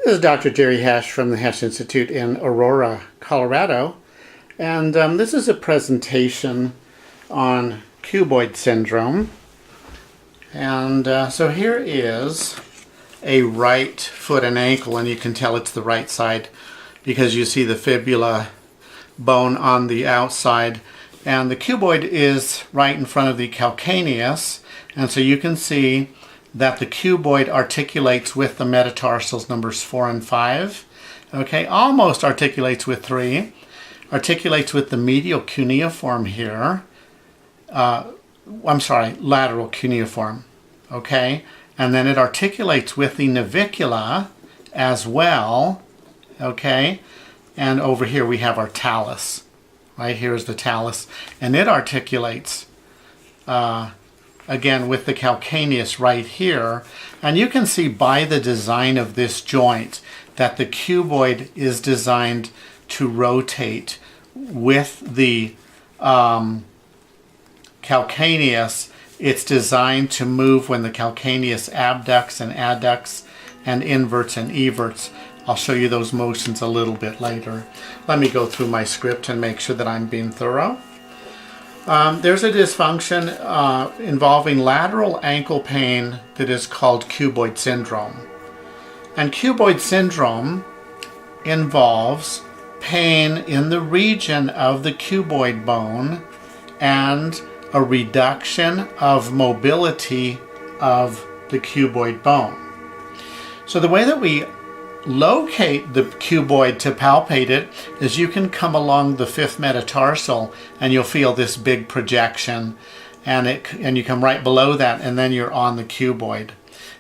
This is Dr. Jerry Hesch from the Hesch Institute in Aurora, Colorado, and this is a presentation on cuboid syndrome. And so here is a right foot and ankle, and you can tell it's the right side because you see the fibula bone on the outside, and the cuboid is right in front of the calcaneus, and so you can see that the cuboid articulates with the metatarsals numbers 4 and 5. Okay, almost articulates with 3. Articulates with the medial cuneiform here. Lateral cuneiform. Okay, and then it articulates with the navicula as well. Okay, and over here we have our talus. Right here is the talus, and it articulates again with the calcaneus right here, and you can see by the design of this joint that the cuboid is designed to rotate with the calcaneus. It's designed to move when the calcaneus abducts and adducts and inverts and everts. I'll show you those motions a little bit later. Let me go through my script and make sure that I'm being thorough. There's a dysfunction involving lateral ankle pain that is called cuboid syndrome. And cuboid syndrome involves pain in the region of the cuboid bone and a reduction of mobility of the cuboid bone. So the way that we locate the cuboid to palpate it is you can come along the 5th metatarsal and you'll feel this big projection, and you come right below that and then you're on the cuboid.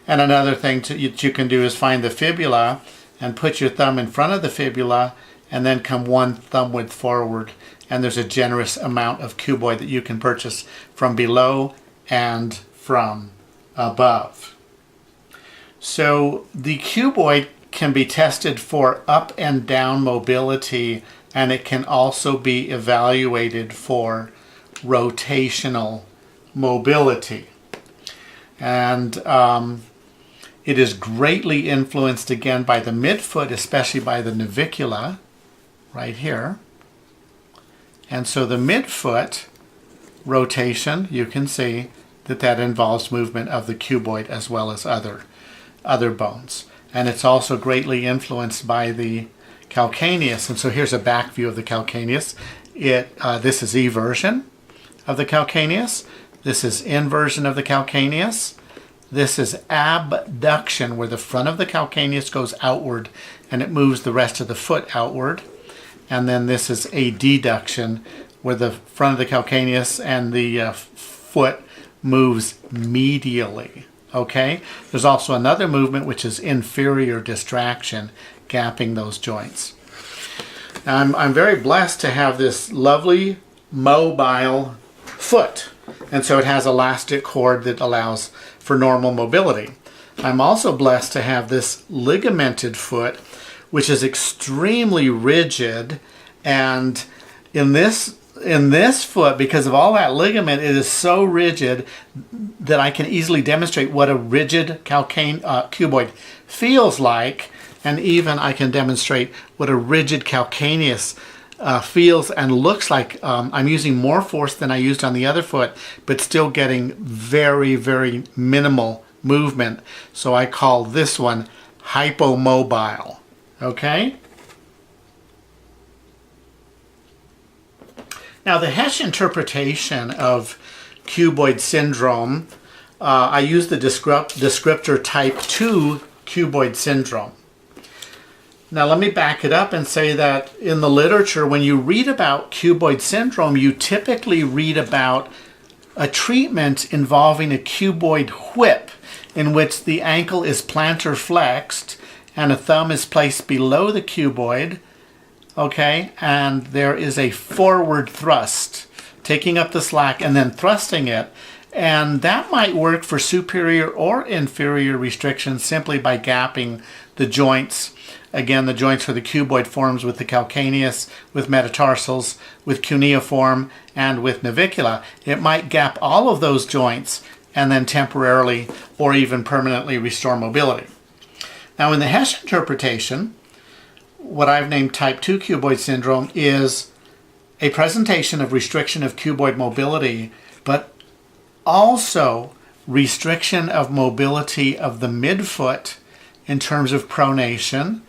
And another thing that you can do is find the fibula and put your thumb in front of the fibula and then come one thumb width forward, and there's a generous amount of cuboid that you can purchase from below and from above. So the cuboid can be tested for up and down mobility, and it can also be evaluated for rotational mobility. And it is greatly influenced again by the midfoot, especially by the navicula right here. And so the midfoot rotation, you can see that involves movement of the cuboid as well as other bones. And it's also greatly influenced by the calcaneus. And so here's a back view of the calcaneus. This is eversion of the calcaneus. This is inversion of the calcaneus. This is abduction, where the front of the calcaneus goes outward and it moves the rest of the foot outward. And then this is a deduction, where the front of the calcaneus and the foot moves medially. Okay, there's also another movement which is inferior distraction, gapping those joints. Now, I'm very blessed to have this lovely mobile foot, and so it has elastic cord that allows for normal mobility. I'm also blessed to have this ligamented foot, which is extremely rigid, and in this foot, because of all that ligament, it is so rigid that I can easily demonstrate what a rigid cuboid feels like, and even I can demonstrate what a rigid calcaneus feels and looks like. I'm using more force than I used on the other foot, but still getting very, very minimal movement. So I call this one hypomobile. Okay? Now, the Hesch interpretation of cuboid syndrome, I use the descriptor type 2 cuboid syndrome. Now, let me back it up and say that in the literature, when you read about cuboid syndrome, you typically read about a treatment involving a cuboid whip, in which the ankle is plantar flexed and a thumb is placed below the cuboid. Okay, and there is a forward thrust, taking up the slack and then thrusting it. And that might work for superior or inferior restrictions simply by gapping the joints. Again, the joints where the cuboid forms with the calcaneus, with metatarsals, with cuneiform, and with navicula. It might gap all of those joints and then temporarily or even permanently restore mobility. Now in the Hesch interpretation, what I've named type 2 cuboid syndrome is a presentation of restriction of cuboid mobility, but also restriction of mobility of the midfoot in terms of pronation,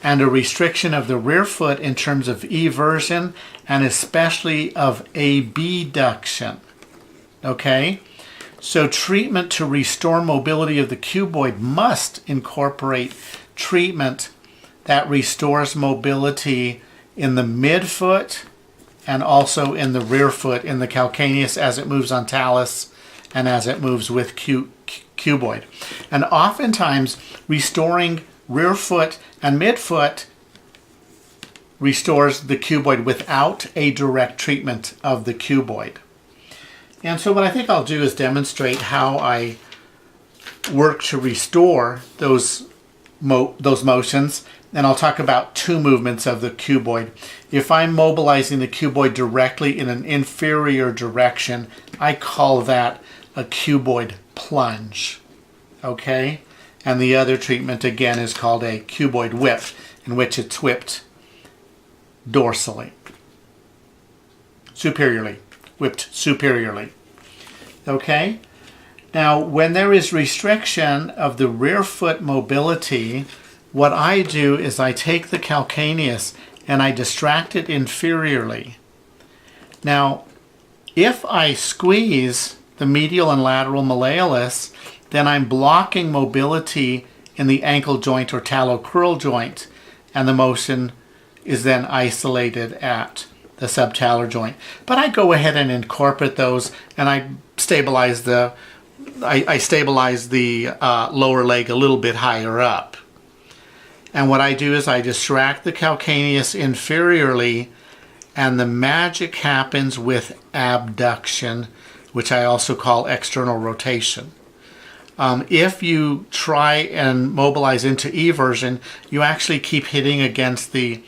and a restriction of the rear foot in terms of eversion, and especially of abduction. Okay? So treatment to restore mobility of the cuboid must incorporate treatment that restores mobility in the midfoot and also in the rear foot in the calcaneus as it moves on talus and as it moves with cuboid. And oftentimes restoring rear foot and midfoot restores the cuboid without a direct treatment of the cuboid. And so what I think I'll do is demonstrate how I work to restore those motions, and I'll talk about two movements of the cuboid. If I'm mobilizing the cuboid directly in an inferior direction, I call that a cuboid plunge. Okay? And the other treatment again is called a cuboid whip, in which it's whipped dorsally, superiorly, whipped superiorly. Okay? Now, when there is restriction of the rear foot mobility, what I do is I take the calcaneus and I distract it inferiorly. Now, if I squeeze the medial and lateral malleolus, then I'm blocking mobility in the ankle joint or talocrural joint, and the motion is then isolated at the subtalar joint. But I go ahead and incorporate those, and I stabilize the lower leg a little bit higher up. And what I do is I distract the calcaneus inferiorly, and the magic happens with abduction, which I also call external rotation. If you try and mobilize into eversion, you actually keep hitting against the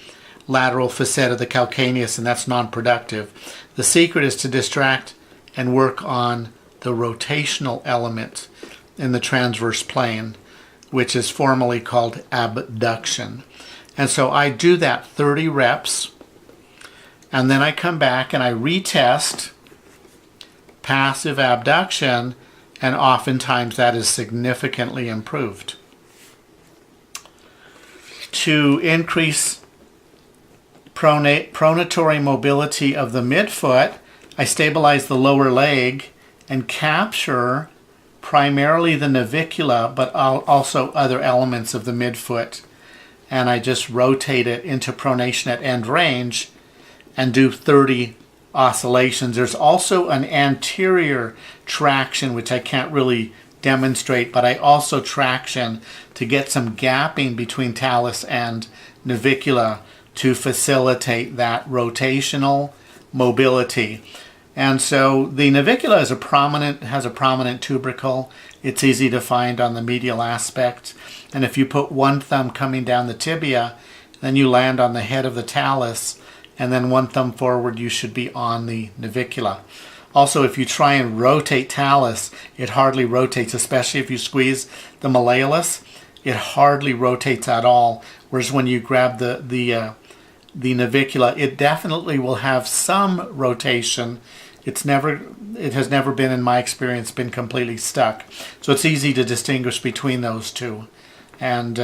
lateral facet of the calcaneus, and that's non-productive. The secret is to distract and work on the rotational element in the transverse plane, which is formally called abduction. And so I do that 30 reps, and then I come back and I retest passive abduction, and oftentimes that is significantly improved. To increase pronatory mobility of the midfoot, I stabilize the lower leg and capture primarily the navicula, but also other elements of the midfoot. And I just rotate it into pronation at end range and do 30 oscillations. There's also an anterior traction, which I can't really demonstrate, but I also traction to get some gapping between talus and navicula to facilitate that rotational mobility. And so the navicula has a prominent tubercle. It's easy to find on the medial aspect. And if you put one thumb coming down the tibia, then you land on the head of the talus, and then one thumb forward, you should be on the navicula. Also, if you try and rotate talus, it hardly rotates, especially if you squeeze the malleolus. It hardly rotates at all. Whereas when you grab the navicula, it definitely will have some rotation. It has never been, in my experience, been completely stuck. So it's easy to distinguish between those two. And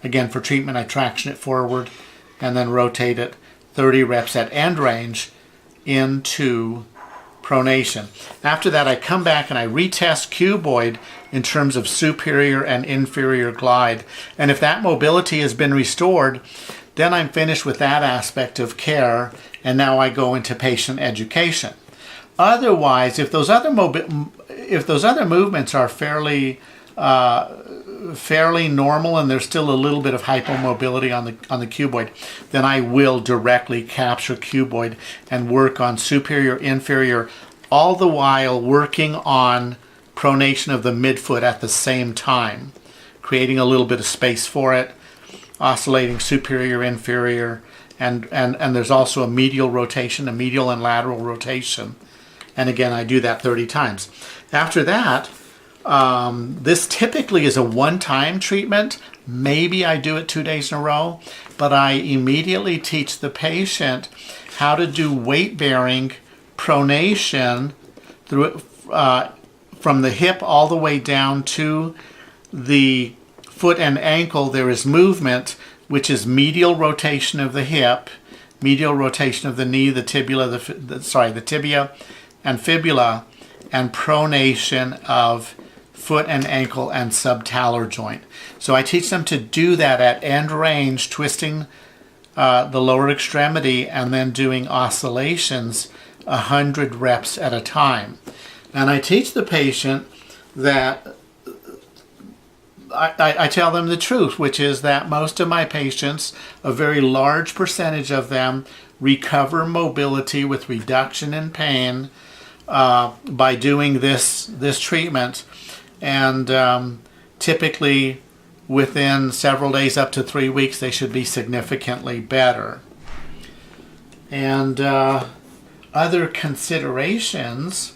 again, for treatment, I traction it forward and then rotate it 30 reps at end range into pronation. After that, I come back and I retest cuboid in terms of superior and inferior glide. And if that mobility has been restored, then I'm finished with that aspect of care, and now I go into patient education. Otherwise, if those other movements are fairly normal and there's still a little bit of hypomobility on the cuboid, then I will directly capture cuboid and work on superior, inferior, all the while working on pronation of the midfoot at the same time, creating a little bit of space for it, oscillating superior, inferior, and there's also a medial rotation, a medial and lateral rotation. And again, I do that 30 times. After that, this typically is a one-time treatment, Maybe I do it 2 days in a row, but I immediately teach the patient how to do weight-bearing pronation through from the hip all the way down to the foot and ankle. There is movement, which is medial rotation of the hip, medial rotation of the knee, the tibia, the tibia and fibula, and pronation of foot and ankle and subtalar joint. So I teach them to do that at end range, twisting the lower extremity and then doing oscillations 100 reps at a time. And I teach the patient that I tell them the truth, which is that most of my patients, a very large percentage of them, recover mobility with reduction in pain by doing this treatment, and typically within several days, up to 3 weeks, they should be significantly better. And other considerations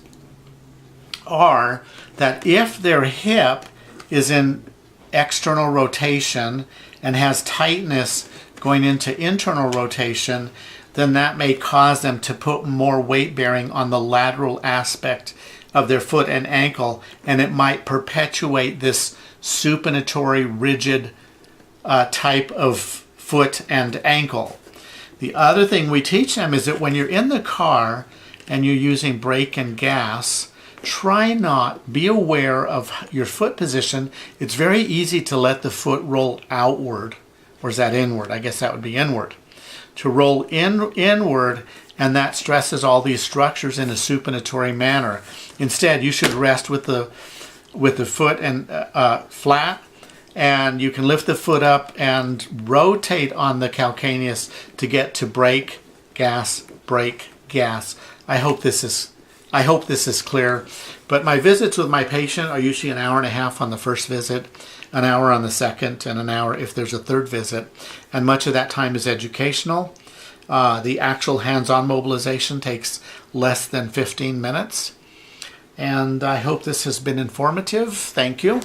are that if their hip is in external rotation and has tightness going into internal rotation, then that may cause them to put more weight bearing on the lateral aspect of their foot and ankle, and it might perpetuate this supinatory rigid type of foot and ankle. The other thing we teach them is that when you're in the car and you're using brake and gas, try not, be aware of your foot position. It's very easy to let the foot roll outward, or is that inward? I guess that would be inward. To roll inward, and that stresses all these structures in a supinatory manner. Instead, you should rest with the foot and flat, and you can lift the foot up and rotate on the calcaneus to get to brake, gas, brake, gas. I hope this is clear. But my visits with my patient are usually an hour and a half on the first visit, an hour on the second, and an hour if there's a third visit. And much of that time is educational. The actual hands-on mobilization takes less than 15 minutes. And I hope this has been informative. Thank you.